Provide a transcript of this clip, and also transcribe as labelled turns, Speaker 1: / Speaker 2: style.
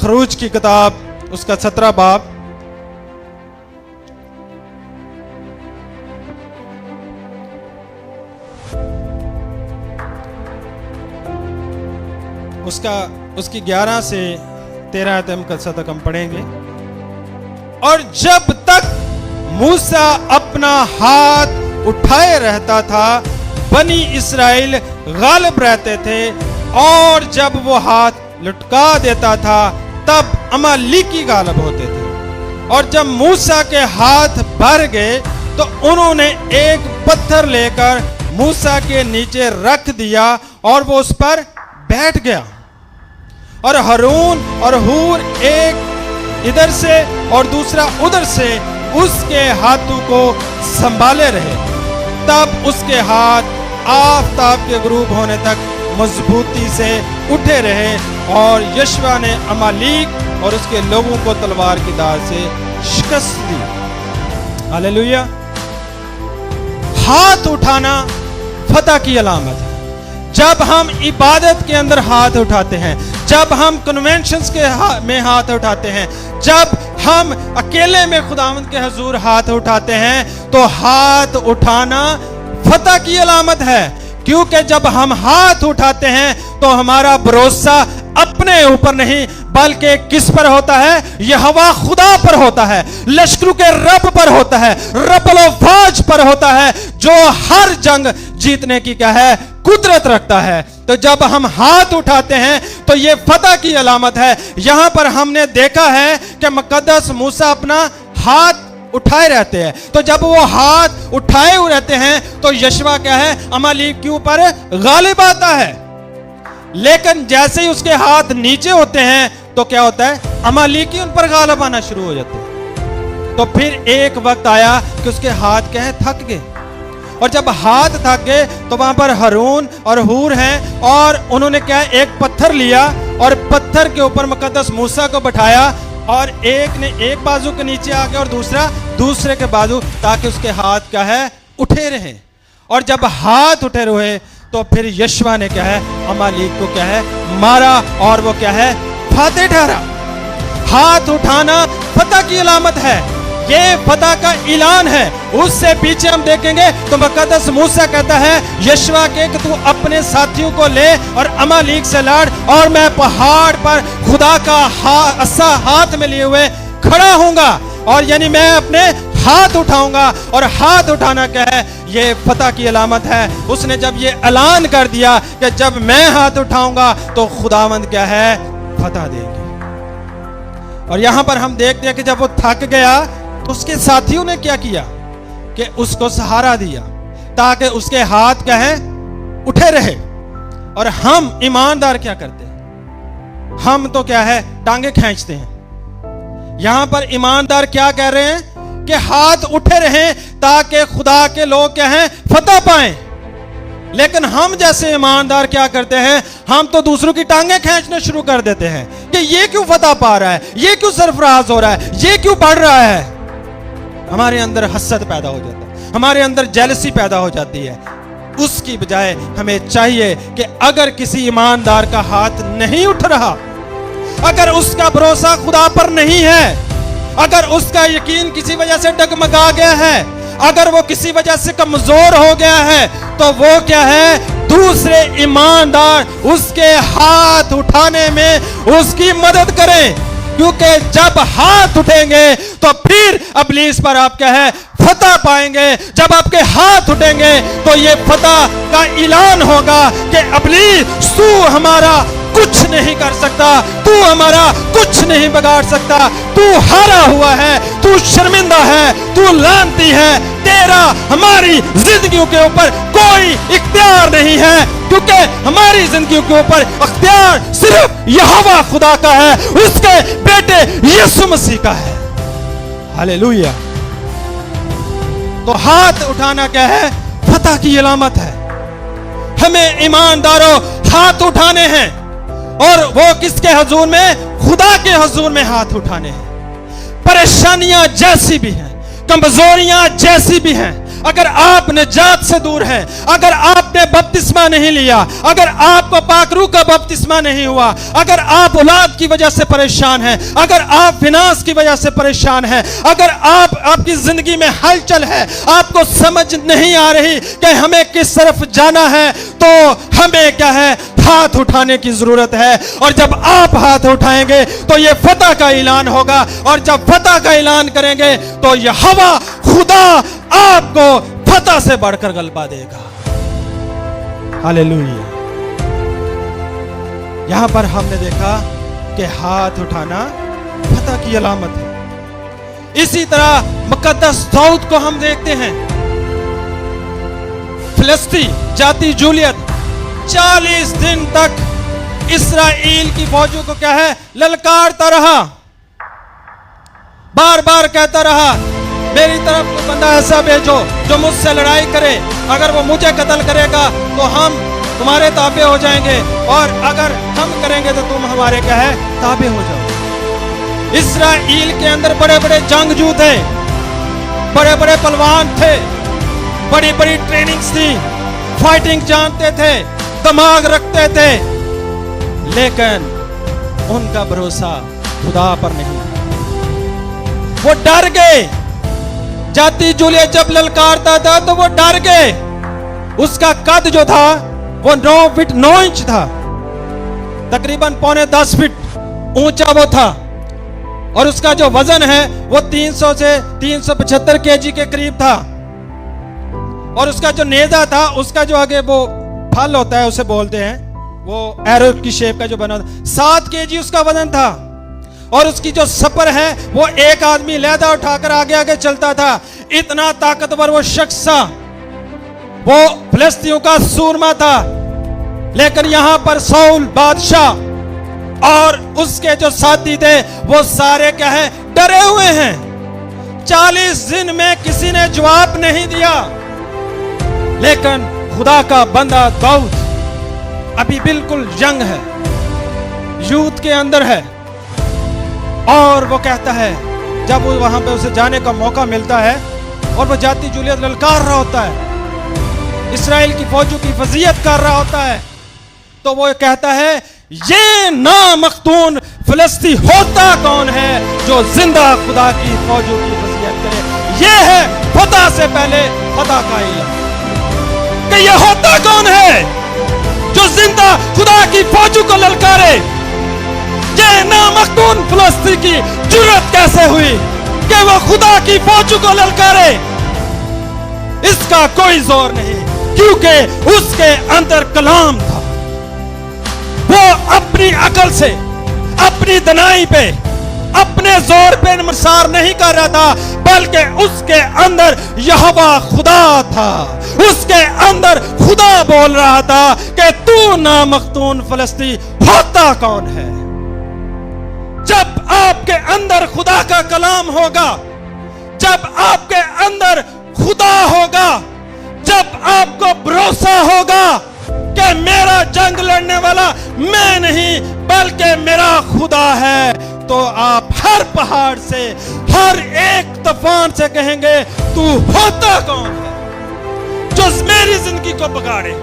Speaker 1: खरूज की किताब उसका 17 बाब उसकी 11 से 13 तक हम पढ़ेंगे। और जब तक मूसा अपना हाथ उठाए रहता था बनी इस्राएल गालिब रहते थे, और जब वो हाथ लटका देता था तब अमालेकी गालिब होते थे। और जब मूसा के हाथ भर गए तो उन्होंने एक पत्थर लेकर मूसा के नीचे रख दिया और वो उस पर बैठ गया। और हारून और हूर एक इधर से और दूसरा उधर से उसके हाथों को संभाले रहे। तब उसके हाथ आफताब के गुरूब होने तक मजबूती से उठे रहे, और यशवा ने अमालीक और उसके लोगों को तलवार की धार से शिकस्त दी। हालेलुया। हाथ उठाना फतह की अलामत है। जब हम इबादत के अंदर हाथ उठाते हैं, जब हम कन्वेंशंस में हाथ उठाते हैं, जब हम अकेले में खुदावंद के हुजूर हाथ उठाते हैं, तो हाथ उठाना फतह की अलामत है। क्योंकि जब हम हाथ उठाते हैं तो हमारा भरोसा अपने ऊपर नहीं बल्कि किस पर होता है? यहोवा खुदा पर होता है, लश्करों के रब पर होता है, रब्बुल अफ़वाज पर होता है, जो हर जंग जीतने की क्या है? कुदरत रखता है। तो जब हम हाथ उठाते हैं तो ये फतह की अलामत है। यहां पर हमने देखा है कि मुकद्दस मूसा अपना हाथ उठाए रहते हैं। तो जब वो हाथ उठाए हुए रहते हैं तो यशवा क्या है? अमालेक के ऊपर गालिब आता है। लेकिन जैसे ही उसके हाथ नीचे होते हैं तो क्या होता है? अमालेकी उन पर गालिब आना शुरू हो जाते हैं। तो फिर एक वक्त आया कि उसके हाथ क्या है? थक गए। और जब हाथ थक गए तो वहां पर हारून और हूर हैं, और उन्होंने क्या है? एक पत्थर लिया और पत्थर के ऊपर मुकद्दस मूसा को बैठाया, और एक ने एक बाजू के नीचे आके और दूसरा दूसरे के बाजू, ताकि उसके हाथ क्या है? उठे रहे। और जब हाथ उठे रहे तो फिर यशवा ने क्या है? अमालेक को क्या है? मारा, और वो क्या है? फातेह ठहरा। हाथ उठाना फतह की अलामत है, ये फतह का ऐलान है। उससे पीछे हम देखेंगे तो मुकद्दस मूसा कहता है यशवा के कि तू अपने साथियों को ले और अमालेक से लड़, और मैं पहाड़ पर खुदा का असा हाथ में लिए हुए खड़ा हूंगा। और यानी मैं अपने हाथ उठाऊंगा। और हाथ उठाना क्या है? ये फतह की अलामत है। उसने जब ये ऐलान कर दिया कि जब मैं हाथ उठाऊंगा तो खुदावंद क्या है? फतह देंगे। और यहां पर हम देखते हैं कि जब वो थक गया तो उसके साथियों ने क्या किया कि उसको सहारा दिया, ताकि उसके हाथ क्या है? उठे रहे। और हम ईमानदार क्या करते हैं? हम तो क्या है? टांगे खींचते हैं। यहां पर ईमानदार क्या कह रहे हैं कि हाथ उठे रहे ताकि खुदा के लोग क्या हैं? फतह पाएं। लेकिन हम जैसे ईमानदार क्या करते हैं? हम तो दूसरों की टांगे खींचना शुरू कर देते हैं कि ये क्यों फतह पा रहा है, ये क्यों सरफराज हो रहा है, ये क्यों बढ़ रहा है। हमारे अंदर हसद पैदा हो जाता है, हमारे अंदर जेलसी पैदा हो जाती है। उसकी बजाय हमें चाहिए कि अगर किसी ईमानदार का हाथ नहीं उठ रहा, अगर उसका भरोसा खुदा पर नहीं है, अगर उसका यकीन किसी वजह से डगमगा गया है, अगर वो किसी वजह से कमजोर हो गया है, तो वो क्या है? दूसरे ईमानदार उसके हाथ उठाने में उसकी मदद करें। क्योंकि जब हाथ उठेंगे तो फिर इब्लीस पर आप क्या है? फतह पाएंगे। जब आपके हाथ उठेंगे तो ये फतह का ऐलान होगा कि इब्लीस तू हमारा कुछ नहीं कर सकता, तू हमारा कुछ नहीं बिगाड़ सकता, तू हारा हुआ है, तू शर्मिंदा है, तू लानती है, तेरा हमारी जिंदगियों के ऊपर कोई इख्तियार नहीं है। क्योंकि हमारी जिंदगी के ऊपर इख्तियार सिर्फ यहोवा खुदा का है, उसके बेटे यीशु मसीह का है। हालेलुया। तो हाथ उठाना क्या है? फतह की अलामत है। हमें ईमानदारों हाथ उठाने हैं, और वो किसके हुजूर में? खुदा के हुजूर में हाथ उठाने हैं। परेशानियां जैसी भी हैं, कमजोरियां जैसी भी हैं, अगर आप निजात से दूर हैं, अगर आपने बपतिस्मा नहीं लिया, अगर आपको पाकरू का बपतिस्मा नहीं हुआ, अगर आप औलाद की वजह से परेशान हैं, अगर आप फिनांस की वजह से परेशान हैं, अगर आपकी जिंदगी में हलचल है, आपको समझ नहीं आ रही कि हमें किस तरफ जाना है, तो हमें क्या है, हाथ उठाने की जरूरत है। और जब आप हाथ उठाएंगे तो ये फतह का ऐलान होगा, और जब फतह का ऐलान करेंगे तो यहोवा खुदा आपको फतह से बढ़कर गलबा देगा। हालेलुया। यहां पर हमने देखा कि हाथ उठाना फतह की अलामत है। इसी तरह मुकद्दस दाऊद को हम देखते हैं। फिलिस्ती जाति जूलियत 40 दिन तक इस्राएल की फौजों को क्या है, ललकारता रहा, बार बार कहता रहा, मेरी तरफ कोई बंदा ऐसा भेजो जो मुझसे लड़ाई करे, अगर वो मुझे कत्ल करेगा तो हम तुम्हारे ताबे हो जाएंगे, और अगर हम करेंगे तो तुम हमारे क्या है, ताबे हो जाओ। इस्राएल के अंदर बड़े बड़े जंगजू थे, बड़े बड़े पहलवान थे, बड़ी बड़ी ट्रेनिंग्स थी, फाइटिंग जानते थे, दिमाग रखते थे, लेकिन उनका भरोसा खुदा पर नहीं। वो डर गए। जाति जूलियत जब ललकारता था तो वो डर गए। उसका कद जो था वो 9 फीट 9 इंच था, तकरीबन 9.25 फीट ऊंचा वो था, और उसका जो वजन है वो 300 से 375 केजी के करीब था, और उसका जो नेजा था, उसका जो आगे वो फल होता है उसे बोलते हैं, वो एरो की शेप का जो बना था, 7 केजी उसका वजन था, और उसकी जो सपर है वो एक आदमी लहदा उठाकर आगे आगे चलता था। इतना ताकतवर वो शख्स था, वो फिलिस्तियों का सूरमा था। लेकिन यहां पर साउल बादशाह और उसके जो साथी थे वो सारे क्या है, डरे हुए हैं। 40 दिन में किसी ने जवाब नहीं दिया, लेकिन खुदा का बंदा दाऊद अभी बिल्कुल यंग है, यूथ के अंदर है, और वो कहता है, जब वो वहां पे उसे जाने का मौका मिलता है और वो जाति जूलियत ललकार रहा होता है, इस्राएल की फौजों की फजीयत कर रहा होता है, तो वो कहता है, ये नामख्तून फिलिस्ती होता कौन है जो जिंदा खुदा की फौजों की फजीयत करे। ये है फतह से पहले फतह का ऐलान कि ये होता कौन है जो जिंदा खुदा की फौजों को ललकारे। ये नामख्तून फिलिस्ती की जुर्रत कैसे हुई कि वो खुदा की फौजों को ललकारे। इसका कोई जोर नहीं, क्योंकि उसके अंदर कलाम था। वो अपनी अकल से, अपनी दनाई पे, अपने जोर पे इंसार नहीं कर रहा था, बल्कि उसके अंदर यहोवा खुदा था। उसके अंदर खुदा बोल रहा था कि तू नामख्तून फिलिस्ती होता कौन है। जब आपके अंदर खुदा का कलाम होगा, जब आपके अंदर खुदा होगा, जब आपको भरोसा होगा कि मेरा जंग लड़ने वाला मैं नहीं बल्कि मेरा खुदा है, तो आप हर पहाड़ से, हर एक तूफान से कहेंगे, तू होता कौन है जो मेरी जिंदगी को बिगाड़े।